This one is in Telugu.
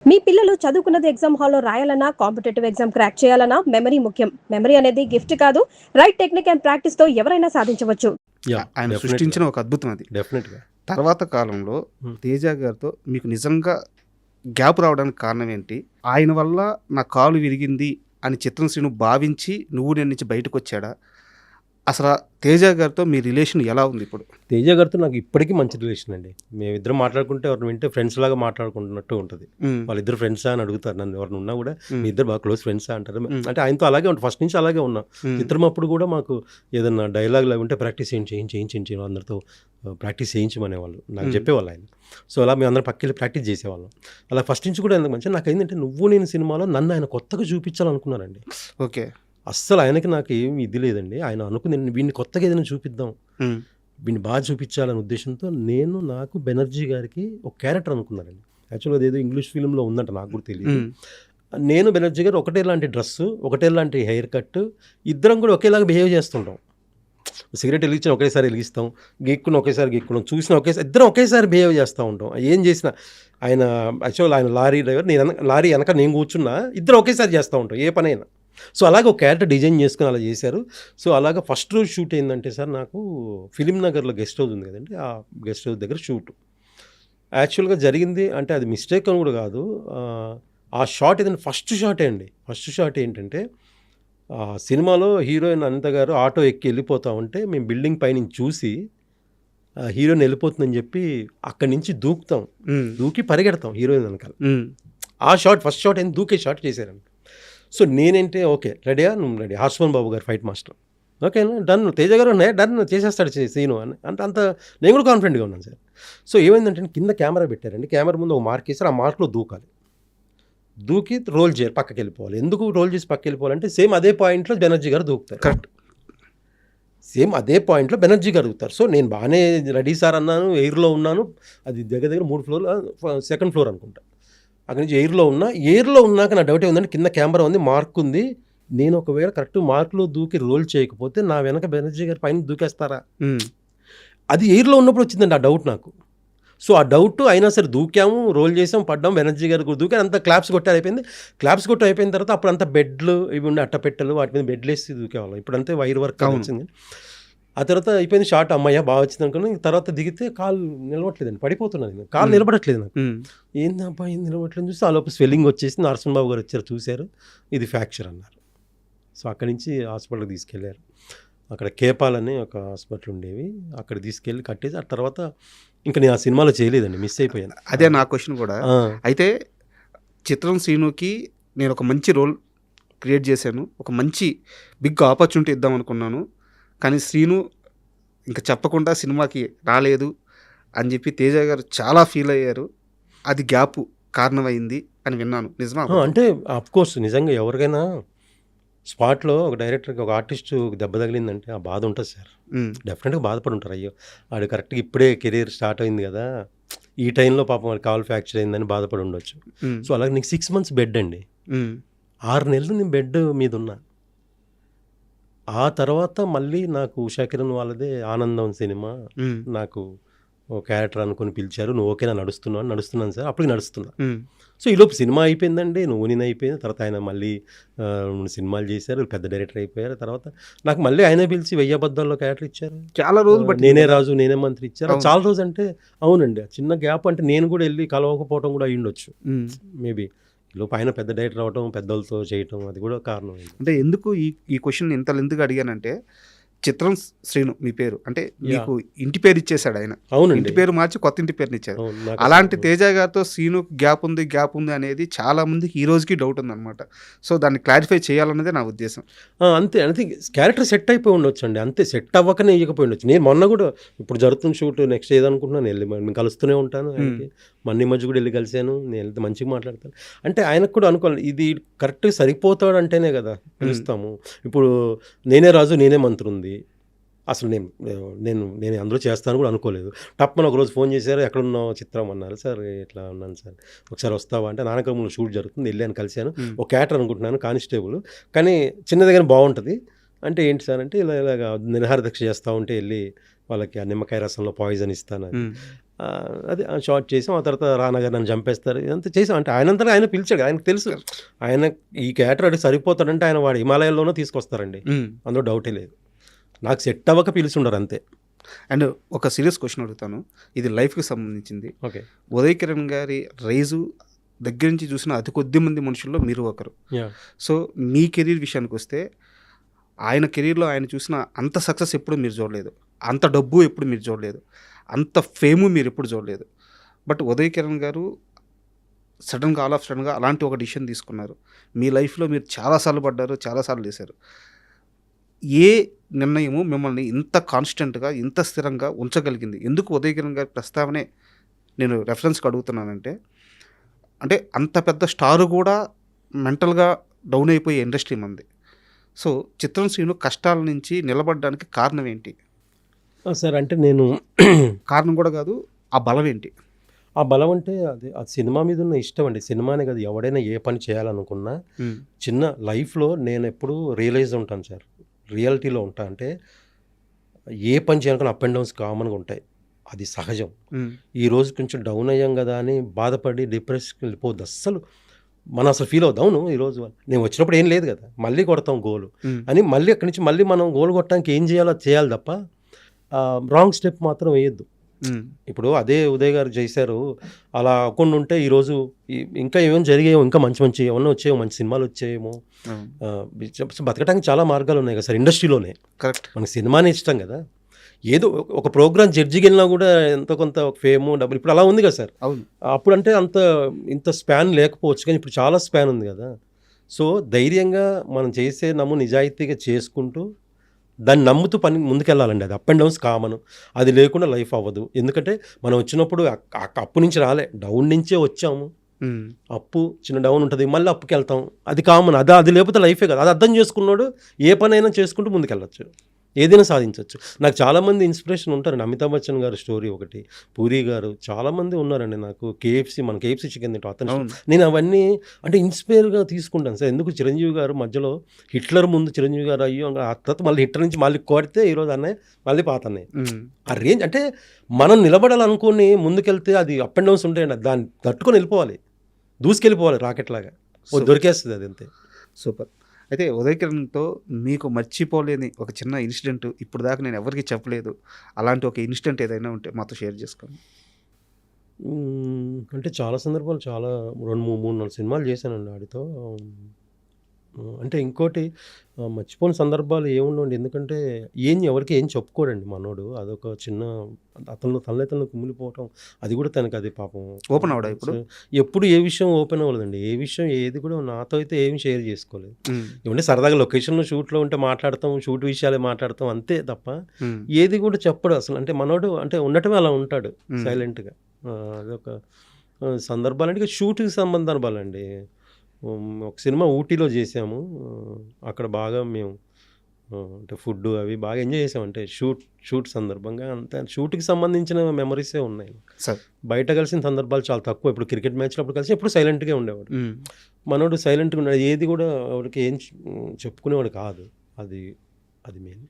మీ పిల్లలు చదువుకున్నది ఎగ్జామ్ హాల్లో రాయాలన్నా, కాంపిటేటివ్ ఎగ్జామ్ క్రాక్ చేయాలన్నా మెమరీ ముఖ్యం. మెమరీ అనేది గిఫ్ట్ కాదు. రైట్ టెక్నిక్ అండ్ ప్రాక్టీస్‌తో ఎవరైనా సాధించవచ్చు. ఆయన డెఫినెట్‌గా. సృష్టించిన ఒక అద్భుతం అది. డెఫినెట్‌గా. తర్వాత కాలంలో తేజ గారితో మీకు నిజంగా గ్యాప్ రావడానికి కారణం ఏంటి? ఆయన వల్ల నా కాలు విరిగింది అని చిత్రం శ్రీను భావించి నువ్వు నేను నుంచి బయటకొచ్చాడా? అసలు తేజ గారితో మీ రిలేషన్ ఎలా ఉంది ఇప్పుడు? తేజ గారితో నాకు ఇప్పటికీ మంచి రిలేషన్ అండి. మేమిద్దరం మాట్లాడుకుంటే ఎవరిని వింటే ఫ్రెండ్స్ లాగా మాట్లాడుకుంటున్నట్టు ఉంటుంది. వాళ్ళిద్దరు ఫ్రెండ్సా అని అడుగుతారు నన్ను. ఎవరిని ఉన్నా కూడా మీ ఇద్దరు బాగా క్లోజ్ ఫ్రెండ్సా అంటారు. అంటే ఆయనతో అలాగే ఉంటాం, ఫస్ట్ నుంచి అలాగే ఉన్నాం. చిత్రం అప్పుడు కూడా మాకు ఏదన్నా డైలాగ్ లాగా ఉంటే ప్రాక్టీస్ చేయించి అందరితో ప్రాక్టీస్ చేయించమనేవాళ్ళు, నాకు చెప్పేవాళ్ళు ఆయన. సో అలా మేము అందరం పక్కకి ప్రాక్టీస్ చేసేవాళ్ళం. అలా ఫస్ట్ నుంచి కూడా ఎందుకు మంచిగా నాకు ఏంటంటే నువ్వు నేను సినిమాలో నన్ను ఆయన కొత్తగా చూపించాలనుకున్నానండి. ఓకే. అస్సలు ఆయనకి నాకు ఏమి ఇది లేదండి. ఆయన అనుకుంది వీడిని కొత్తగా ఏదైనా చూపిద్దాం, వీడిని బాగా చూపించాలనే ఉద్దేశంతో నాకు బెనర్జీ గారికి ఒక క్యారెక్టర్ అనుకున్నారండి. యాక్చువల్గా అదేదో ఇంగ్లీష్ ఫిల్మ్లో ఉందంట, నాకు కూడా తెలియదు. నేను బెనర్జీ గారు ఒకటే లాంటి డ్రెస్సు, ఒకటే లాంటి హెయిర్ కట్, ఇద్దరం కూడా ఒకేలాగా బిహేవ్ చేస్తుంటాం. సిగరెట్ వెలిగించిన ఒకేసారి వెలిగిస్తాం, గీక్కున్న ఒకేసారి గీక్కున్నాం, చూసిన ఒకేసారి, ఇద్దరం ఒకేసారి బిహేవ్ చేస్తూ ఉంటాం. ఏం చేసినా ఆయన యాక్చువల్ ఆయన లారీ డ్రైవర్, లారీ వెనక నేను కూర్చున్నా, ఇద్దరు ఒకేసారి చేస్తూ ఉంటాం ఏ పనైనా. సో అలాగే ఒక క్యారెక్టర్ డిజైన్ చేసుకుని అలా చేశారు. సో అలాగా ఫస్ట్ రోజు షూట్ ఏంటంటే సార్, నాకు ఫిలిం నగర్లో గెస్ట్ హౌస్ ఉంది కదండి, ఆ గెస్ట్ హౌస్ దగ్గర షూట్ యాక్చువల్గా జరిగింది. అంటే అది మిస్టేక్ అని కూడా కాదు, ఆ షాట్ ఏదంటే ఫస్ట్ షాటే అండి. ఫస్ట్ షాట్ ఏంటంటే సినిమాలో హీరోయిన్ అనిత గారు ఆటో ఎక్కి వెళ్ళిపోతూ ఉంటే మేము బిల్డింగ్ పైనుంచి చూసి హీరోయిన్ వెళ్ళిపోతుందని చెప్పి అక్కడి నుంచి దూకి పరిగెడతాం హీరోయిన్ వెనకాల. ఆ షాట్ ఫస్ట్ షాట్ ఏంటి, దూకే షాట్ చేశారండి. సో నేనంటే ఓకే రెడీయా, నువ్వు రెడీ, హార్స్మన్ బాబు గారు ఫైట్ మాస్టర్, ఓకేనా డన్, తేజ గారు డన్ చేసేస్తాడు సీను అని అంత నేను కూడా కాన్ఫిడెంట్గా ఉన్నాను సార్. సో ఏమైందంటే కింద కెమెరా పెట్టారండి, కెమెరా ముందు ఒక మార్క్ వేసారు, ఆ మార్క్లో దూకి రోల్ చేయాలి, పక్కకి వెళ్ళిపోవాలి. ఎందుకు రోల్ చేసి పక్కకి వెళ్ళిపోవాలంటే సేమ్ అదే పాయింట్లో బెనర్జీ గారు దూకుతారు. కరెక్ట్, సేమ్ అదే పాయింట్లో బెనర్జీ గారు దూకుతారు. సో నేను బాగానే రెడీ సార్ అన్నాను, ఎయిర్లో ఉన్నాను, అది దగ్గర 3 ఫ్లోర్, సెకండ్ ఫ్లోర్ అనుకుంటా, అక్కడి నుంచి ఎయిర్లో ఉన్నాక నా డౌట్ ఏముందంటే కింద కెమెరా ఉంది, మార్క్ ఉంది, నేను ఒకవేళ కరెక్ట్ మార్క్లో దూకి రోల్ చేయకపోతే నా వెనక బెనర్జీ గారి పైన దూకేస్తారా, అది ఎయిర్లో ఉన్నప్పుడు వచ్చిందండి ఆ డౌట్ నాకు. సో ఆ డౌట్ అయినా సరే దూకాము, రోల్ చేసాం, పడ్డాం, బెనర్జీ గారు కూడా దూకారు, అంతా క్లాప్స్ కొట్టి అయిపోయిన తర్వాత అప్పుడు అంతా బెడ్లు ఇవి ఉండే అట్టపెట్టెలు, వాటి మీద బెడ్లు వేసి దూకేవాళ్ళం. ఇప్పుడు అంతే వైర్ వర్క్ వచ్చింది. ఆ తర్వాత అయిపోయింది షార్ట్, అమ్మాయ్య బాగా వచ్చింది అనుకుని తర్వాత దిగితే కాలు నిలవట్లేదండి, పడిపోతున్నది, కాలు నిలబడట్లేదు నాకు. ఏంది అబ్బాయి నిలబడట్లేదు చూస్తే ఆ లోపు స్వెల్లింగ్ వచ్చేసి నరసింహ బాబు గారు వచ్చారు, చూశారు, ఇది ఫ్రాక్చర్ అన్నారు. సో అక్కడి నుంచి హాస్పిటల్కి తీసుకెళ్లారు. అక్కడ కేపాలని ఒక హాస్పిటల్ ఉండేవి, అక్కడ తీసుకెళ్ళి కట్టేసి ఆ తర్వాత ఇంకా నేను ఆ సినిమాలో చేయలేదండి, మిస్ అయిపోయాను. అదే నా క్వశ్చన్ కూడా. అయితే చిత్రం శ్రీనుకి నేను ఒక మంచి రోల్ క్రియేట్ చేశాను, ఒక మంచి బిగ్ ఆపర్చునిటీ ఇద్దాం అనుకున్నాను, కానీ శ్రీను ఇంకా చెప్పకుండా సినిమాకి రాలేదు అని చెప్పి తేజ గారు చాలా ఫీల్ అయ్యారు, అది గ్యాప్ కారణమైంది అని విన్నాను, నిజమా? అంటే అఫ్కోర్స్ నిజంగా ఎవరికైనా స్పాట్లో ఒక డైరెక్టర్కి, ఒక ఆర్టిస్టు దెబ్బ తగిలిందంటే ఆ బాధ ఉంటుంది సార్, డెఫినెట్గా బాధపడి ఉంటారు. అయ్యో వాడు కరెక్ట్గా ఇప్పుడే కెరీర్ స్టార్ట్ అయింది కదా, ఈ టైంలో పాపం వాడు కాల్ ఫ్రాక్చర్ అయిందని బాధపడి ఉండొచ్చు. సో అలాగే నీకు 6 months బెడ్ అండి, 6 నెలలు నేను బెడ్ మీద ఉన్నా. ఆ తర్వాత మళ్ళీ నాకు ఉషా కిరణ్ వాళ్ళదే ఆనందం సినిమా, నాకు ఓ క్యారెక్టర్ అనుకుని పిలిచారు, నువ్వు ఓకేనా నడుస్తున్నాను సార్, అప్పటికి నడుస్తున్నా. సో ఈలోపు సినిమా అయిపోయిందండి, నువ్వు నేను అయిపోయింది. తర్వాత ఆయన మళ్ళీ 2 సినిమాలు చేశారు, పెద్ద డైరెక్టర్ అయిపోయారు. తర్వాత నాకు మళ్ళీ ఆయన పిలిచి 1000 అబద్ధాల్లో క్యారెక్టర్ ఇచ్చారు, చాలా రోజులు బట్టి నేనే రాజు నేనే మంత్రి ఇచ్చారు. చాలా రోజు అంటే అవునండి, చిన్న గ్యాప్ అంటే నేను కూడా వెళ్ళి కలవకపోవడం కూడా అయ్యుండొచ్చు మేబీ. ఈలోపు ఆయన పెద్ద డైరెక్టర్ అవడం, పెద్దలతో చేయటం, అది కూడా కారణం. అంటే ఎందుకు ఈ క్వశ్చన్ ఇంత లెంత్గా అడిగానంటే, చిత్రం శ్రీను మీ పేరు అంటే మీకు ఇంటి పేరు ఇచ్చేసాడు ఆయన. అవునండి, ఇంటి పేరు మార్చి కొత్త ఇంటి పేరుని ఇచ్చారు. అలాంటి తేజ గారితో శ్రీను గ్యాప్ ఉంది అనేది చాలా మందికి ఈ రోజుకి డౌట్ ఉందన్నమాట. సో దాన్ని క్లారిఫై చేయాలన్నదే నా ఉద్దేశం. అంతే క్యారెక్టర్ సెట్ అయిపోయి ఉండొచ్చు అండి, అంతే సెట్ అవ్వకనే ఇవ్వకపోయి ఉండొచ్చు. నేను మొన్న కూడా ఇప్పుడు జరుగుతున్న షూట్ నెక్స్ట్ ఏదనుకుంటున్నాను, వెళ్ళి కలుస్తూనే ఉంటాను ఆయనకి, మొన్న మధ్య కూడా వెళ్ళి కలిశాను, నేను వెళ్తే మంచిగా మాట్లాడతాను. అంటే ఆయనకు కూడా అనుకోవాలి, ఇది కరెక్ట్గా సరిపోతాడు అంటేనే కదా పిలుస్తాము. ఇప్పుడు నేనే రాజు నేనే మంత్రి ఉంది, అసలు నేను అందులో చేస్తాను కూడా అనుకోలేదు. టప్పని ఒకరోజు ఫోన్ చేశారు, ఎక్కడున్నావు చిత్రం అన్నారు. సార్ ఇట్లా ఉన్నాను సార్, ఒకసారి వస్తావా అంటే, నానక్రమంలో షూట్ జరుగుతుంది, వెళ్ళాను కలిశాను, ఒక క్యారెక్టర్ అనుకుంటున్నాను కానిస్టేబుల్, కానీ చిన్నదిగానే బాగుంటుంది అంటే, ఏంటి సార్ అంటే ఇలాగా నిరహార దీక్ష చేస్తూ ఉంటే వెళ్ళి వాళ్ళకి ఆ నిమ్మకాయ రసంలో పాయిజన్ ఇస్తాను. అదే షార్ట్ చేసాం. ఆ తర్వాత రానా గారు నన్ను చంపేస్తారు ఇదంతా చేసాం. అంటే ఆయనంతలో ఆయన పిలిచాడు, ఆయనకు తెలుసు ఆయన ఈ క్యారెక్టర్ అడిగి సరిపోతాడంటే ఆయన వాడు హిమాలయాల్లోనూ తీసుకొస్తారండి, అందులో డౌటే లేదు. నాకు సెట్ అవ్వక పిలిచి ఉండరు అంతే. అండ్ ఒక సీరియస్ క్వశ్చన్ అడుగుతాను, ఇది లైఫ్కి సంబంధించింది. ఓకే. ఉదయ్ కిరణ్ గారి రైజు దగ్గర నుంచి చూసిన అతి కొద్ది మంది మనుషుల్లో మీరు ఒకరు. సో మీ కెరీర్ విషయానికి వస్తే ఆయన కెరీర్లో ఆయన చూసిన అంత సక్సెస్ ఎప్పుడు మీరు చూడలేదు, అంత డబ్బు ఎప్పుడు మీరు చూడలేదు, అంత ఫేము మీరు ఎప్పుడు చూడలేదు. బట్ ఉదయ్ కిరణ్ గారు సడన్గా ఆల్ ఆఫ్ సడన్గా అలాంటి ఒక డిసిషన్ తీసుకున్నారు. మీ లైఫ్లో మీరు చాలాసార్లు పడ్డారు, చాలాసార్లు చేశారు. ఏ నిర్ణయము మిమ్మల్ని ఇంత కాన్స్టెంట్గా ఇంత స్థిరంగా ఉంచగలిగింది? ఎందుకు ఉదయ్ కిరణ్ గారి ప్రస్తావనే నేను రెఫరెన్స్కి అడుగుతున్నానంటే, అంటే అంత పెద్ద స్టారు కూడా మెంటల్గా డౌన్ అయిపోయే ఇండస్ట్రీ మంది. సో చిత్రం శ్రీను కష్టాల నుంచి నిలబడడానికి కారణం ఏంటి? సార్ అంటే నేను కారణం కూడా కాదు, ఆ బలం ఏంటి? ఆ బలం అంటే అది ఆ సినిమా మీద ఉన్న ఇష్టం అండి. సినిమానే కాదు, ఎవడైనా ఏ పని చేయాలనుకున్నా చిన్న లైఫ్లో నేను ఎప్పుడూ రియలైజ్ ఉంటాను సార్, రియాలిటీలో ఉంటా. అంటే ఏ పని చేయాలనుకున్నా అప్ అండ్ డౌన్స్ కామన్గా ఉంటాయి, అది సహజం. ఈరోజు కొంచెం డౌన్ అయ్యాం కదా అని బాధపడి డిప్రెషన్కి వెళ్ళిపోద్దు అస్సలు. మనం అసలు ఫీల్ అవుతాం, అవును ఈరోజు నేను వచ్చినప్పుడు ఏం లేదు కదా, మళ్ళీ కొడతాం గోలు అని, మళ్ళీ అక్కడి నుంచి మళ్ళీ మనం గోల్ కొట్టడానికి ఏం చేయాలో చేయాలి తప్ప రాంగ్ స్టెప్ మాత్రం వేయద్దు. ఇప్పుడు అదే ఉదయ్ గారు చేశారు, అలా అకుండా ఉంటే ఈరోజు ఇంకా ఏమేమి జరిగాయో, ఇంకా మంచి మంచి ఏమన్నా వచ్చాయో, మంచి సినిమాలు వచ్చాయేమో. బతకడానికి చాలా మార్గాలు ఉన్నాయి కదా సార్ ఇండస్ట్రీలోనే. కరెక్ట్. మనకి సినిమానే ఇష్టం కదా, ఏదో ఒక ప్రోగ్రామ్ జడ్జికి వెళ్ళినా కూడా ఎంతో కొంత ఫేము డబ్బులు ఇప్పుడు అలా ఉంది కదా సార్. అవును. అప్పుడు అంటే ఇంత స్పాన్ లేకపోవచ్చు, కానీ ఇప్పుడు చాలా స్పాన్ ఉంది కదా. సో ధైర్యంగా మనం చేసే నిజాయితీగా చేసుకుంటూ దాన్ని నమ్ముతూ పని ముందుకెళ్ళాలండి. అది అప్ అండ్ డౌన్స్ కామన్, అది లేకుండా లైఫ్ అవ్వదు. ఎందుకంటే మనం వచ్చినప్పుడు అప్పు నుంచి రాలే, డౌన్ నుంచే వచ్చాము. అప్పు చిన్న డౌన్ ఉంటుంది, మళ్ళీ అప్పుకి వెళ్తాం, అది కామన్. అది లేకపోతే లైఫే కదా. అది అర్థం చేసుకున్నాడు ఏ పనైనా చేసుకుంటూ ముందుకెళ్ళచ్చు, ఏదైనా సాధించవచ్చు. నాకు చాలామంది ఇన్స్పిరేషన్ ఉంటారండి. అమితాబ్ బచ్చన్ గారి స్టోరీ ఒకటి, పూరి గారు, చాలామంది ఉన్నారండి. నాకు మన కేఎఫ్సీ చికెన్ తింటాం అతను, నేను అవన్నీ అంటే ఇన్స్పైర్గా తీసుకుంటాను సార్. ఎందుకు చిరంజీవి గారు మధ్యలో హిట్లర్ ముందు చిరంజీవి గారు అయ్యో ఆ తర్వాత మళ్ళీ హిట్లర్ నుంచి మళ్ళీ కొడితే ఈరోజు అన్నయ్య మళ్ళీ పాత అన్నయ్య. ఆ రేంజ్ అంటే మనం నిలబడాలనుకుని ముందుకెళ్తే అది అప్ అండ్ డౌన్స్ ఉంటాయండి, దాన్ని తట్టుకొని వెళ్ళిపోవాలి, దూసుకెళ్ళిపోవాలి రాకెట్ లాగా, దొరికేస్తుంది అది అంతే. సూపర్. అయితే ఉదయ్ కిరణ్తో మీకు మర్చిపోలేని ఒక చిన్న ఇన్సిడెంట్ ఇప్పుడు దాకా నేను ఎవరికి చెప్పలేదు, అలాంటి ఒక ఇన్సిడెంట్ ఏదైనా ఉంటే మాతో షేర్ చేసుకోండి. అంటే చాలా సందర్భాలు, చాలా 2-3-4 సినిమాలు చేశానండి వాడితో. అంటే ఇంకోటి మర్చిపోని సందర్భాలు ఏముండవండి, ఎందుకంటే ఎవరికి ఏం చెప్పుకోడండి మనోడు. అదొక చిన్న తనలో కుమిలిపోవటం, అది కూడా తనకి అది పాపం ఓపెన్ అవడా ఇప్పుడు ఎప్పుడు ఏ విషయం ఓపెన్ అవ్వలేదండి. ఏ విషయం ఏది కూడా నాతో అయితే ఏమి షేర్ చేసుకోలేదు. ఏమంటే సరదాగా లొకేషన్లో షూట్లో ఉంటే మాట్లాడతాం, షూట్ విషయాలే మాట్లాడతాం అంతే తప్ప ఏది కూడా చెప్పడు అసలు. అంటే మనోడు అంటే ఉండటమే అలా ఉంటాడు సైలెంట్గా. అదొక సందర్భాలంటే షూట్కి సందర్భాలండి. ఒక సినిమా ఊటీలో చేసాము, అక్కడ బాగా మేము అంటే ఫుడ్ అవి బాగా ఎంజాయ్ చేసాం. అంటే షూట్ సందర్భంగా అంతే, షూట్కి సంబంధించిన మెమరీసే ఉన్నాయి. బయట కలిసిన సందర్భాలు చాలా తక్కువ. ఇప్పుడు క్రికెట్ మ్యాచ్లో అప్పుడు కలిసి ఎప్పుడు సైలెంట్గా ఉండేవాడు మనోడు, సైలెంట్గా ఉన్నాడు, ఏది కూడా వాడికి ఏం చెప్పుకునేవాడు కాదు. అది మెయిన్.